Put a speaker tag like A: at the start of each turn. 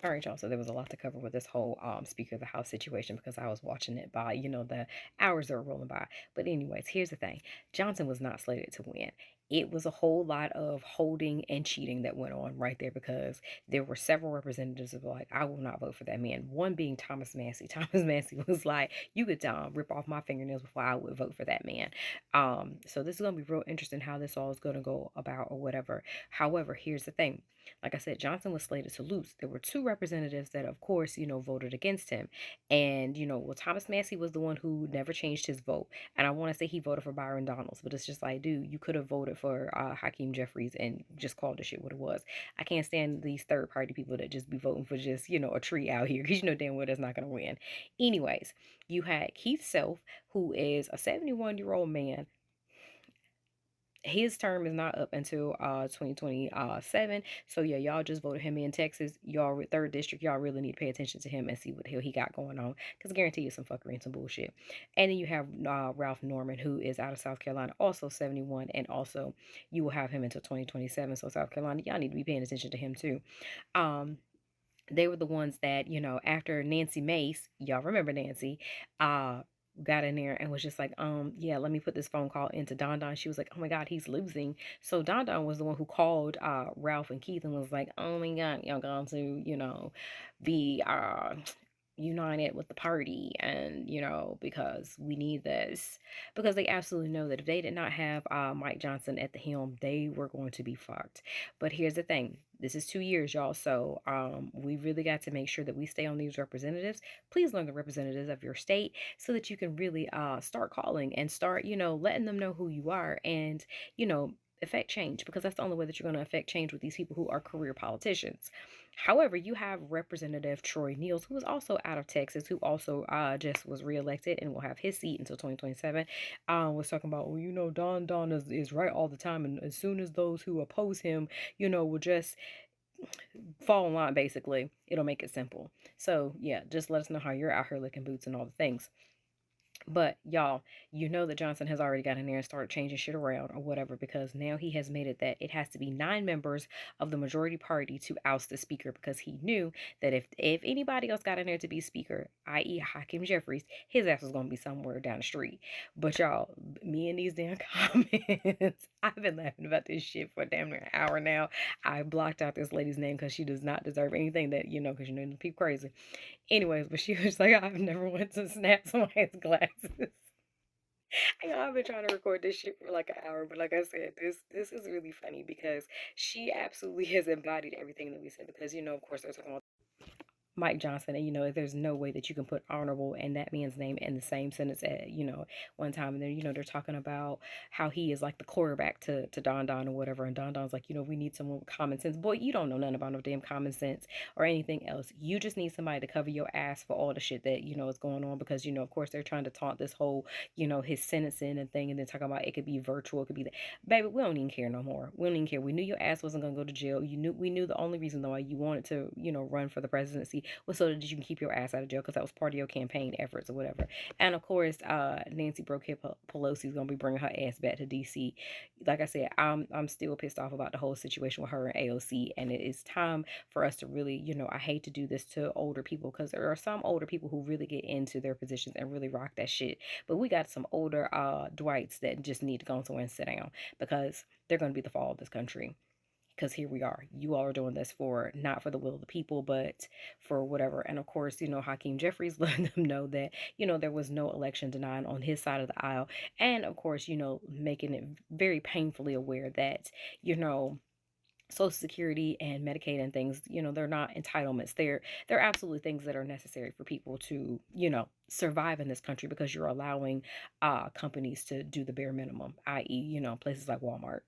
A: All right, y'all. So there was a lot to cover with this whole Speaker of the House situation because I was watching it by, the hours that were rolling by. But anyways, here's the thing. Johnson was not slated to win. It was a whole lot of holding and cheating that went on right there because there were several representatives of like, I will not vote for that man. One being Thomas Massie. Thomas Massie was like, you could rip off my fingernails before I would vote for that man. So this is gonna be real interesting how this all is gonna go about or whatever. However, here's the thing. Like I said, Johnson was slated to lose. There were two representatives that, of course, voted against him. And, well, Thomas Massie was the one who never changed his vote. And I want to say he voted for Byron Donalds, but it's just like, dude, you could have voted for Hakeem Jeffries and just called the shit what it was. I can't stand these third party people that just be voting for just, a tree out here because you know damn well that's not going to win. Anyways, you had Keith Self, who is a 71-year-old man. His term is not up until 2027. So yeah, y'all just voted him in Texas. Y'all with third district, y'all really need to pay attention to him and see what the hell he got going on. Because I guarantee you some fuckery and some bullshit. And then you have Ralph Norman, who is out of South Carolina, also 71. And also you will have him until 2027. So South Carolina, y'all need to be paying attention to him too. Um, they were the ones that, after Nancy Mace, y'all remember Nancy, uh, got in there and was just like, yeah, let me put this phone call into Don Don. She was like, oh my God, he's losing. So Don Don was the one who called Ralph and Keith and was like, oh my God, y'all going to, be united with the party and because we need this because they absolutely know that if they did not have Mike Johnson at the helm, they were going to be fucked. But here's the thing, this is 2 years, y'all, so we really got to make sure that we stay on these representatives. Please learn the representatives of your state so that you can really start calling and start letting them know who you are and affect change, because that's the only way that you're going to affect change with these people who are career politicians. However, you have Representative Troy Niels, who is also out of Texas, who also just was reelected and will have his seat until 2027. Was talking about, well, Don is right all the time, and as soon as those who oppose him, will just fall in line, basically, it'll make it simple. So yeah, just let us know how you're out here licking boots and all the things. But y'all, you know that Johnson has already got in there and started changing shit around or whatever, because now he has made it that it has to be 9 members of the majority party to oust the speaker, because he knew that if anybody else got in there to be speaker, i.e. Hakeem Jeffries, his ass was gonna be somewhere down the street. But y'all, me and these damn comments, I've been laughing about this shit for damn near an hour now. I blocked out this lady's name because she does not deserve anything that because people crazy. Anyways, but she was like, I've never went to snap somebody's glasses. I've been trying to record this shit for like an hour, but like I said, this is really funny because she absolutely has embodied everything that we said. Because of course, they're talking about Mike Johnson, and there's no way that you can put honorable and that man's name in the same sentence at one time. And then they're talking about how he is like the quarterback to Don Don or whatever, and Don Don's like, we need someone with common sense. Boy, you don't know nothing about no damn common sense or anything else. You just need somebody to cover your ass for all the shit that is going on, because of course they're trying to taunt this whole his sentencing and thing, and then talking about it could be virtual, it could be that. Baby, we don't even care no more. We don't even care. We knew your ass wasn't gonna go to jail. We knew the only reason why you wanted to run for the presidency was so that you can keep your ass out of jail, because that was part of your campaign efforts or whatever. And of course, Nancy Pelosi is gonna be bringing her ass back to DC. Like I said, I'm still pissed off about the whole situation with her and AOC, and it is time for us to really, I hate to do this to older people, because there are some older people who really get into their positions and really rock that shit. But we got some older Dwights that just need to go somewhere and sit down, because they're going to be the fall of this country. Because here we are. You all are doing this for not for the will of the people, but for whatever. And of course, Hakeem Jeffries letting them know that, there was no election denied on his side of the aisle. And of course, making it very painfully aware that, Social Security and Medicaid and things, they're not entitlements. They're absolutely things that are necessary for people to, survive in this country, because you're allowing companies to do the bare minimum, i.e., places like Walmart.